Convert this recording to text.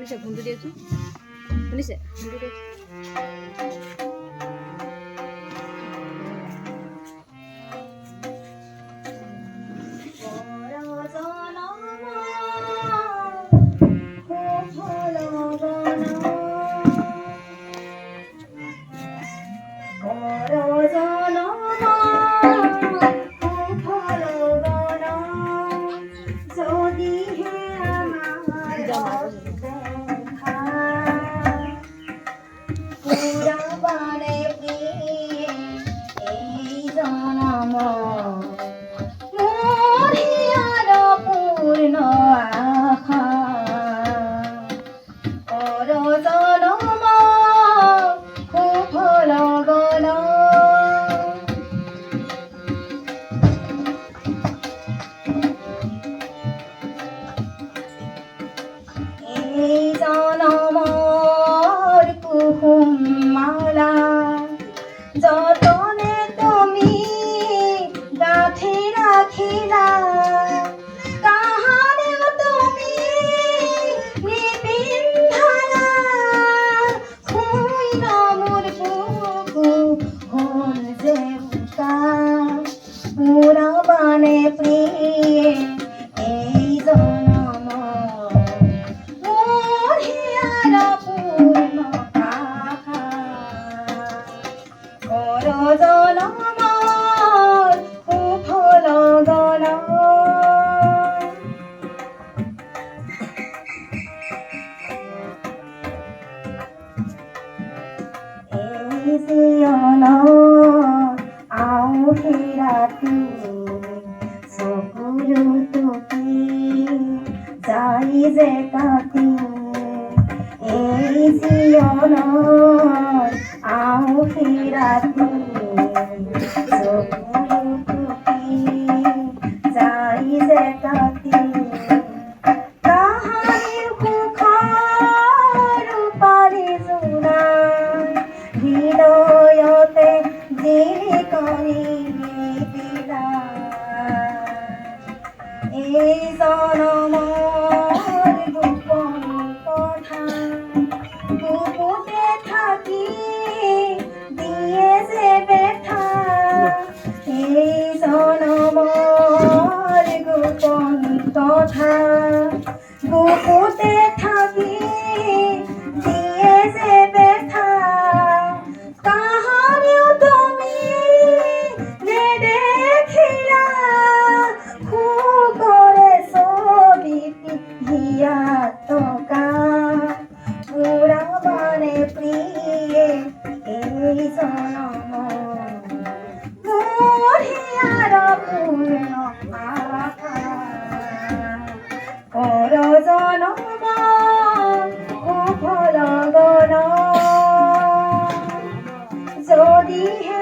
শুনিছে ফোনটো দিয়কচোন শুনিছে ফোনটো দিয়ক যতনে তুমি গাঁথি রাখিলা কাহারেও তুমি নিপিন্ধালা খুইল মোর বুকু হল যে বুকা পুরাবানে প্রিয়ে এই জনম মোর হিয়ার পূর্ণ জনমার কুফল গণ এই জিয়ন আও হিরাতি চকুৰু টুকি যাই যে কাটি এই জিয়ন আও হিৰাতি চকুৰু টুকি যাই যে কাটি কাহানিৰ সুখৰ ৰূপালী জোনাই হৃদয়তে জিলিকনি দিলা এই জনমৰ গোপন কথা বুকুতে থাকি দিয়ে যে ব্যথা এই জনমৰ গোপন কথা বুকুতে থাকি দিয়ে যে ব্যথা কাহাৰেও তুমি নেদেখিলা খুকৰে ছবি পিন্ধিয়া টকা পুৰাবানে প্ৰিয়ে এই জনম মোৰ হিয়াৰ পূৰ্ণ আশা পৰ জনমৰ কুফল গণ যদিহে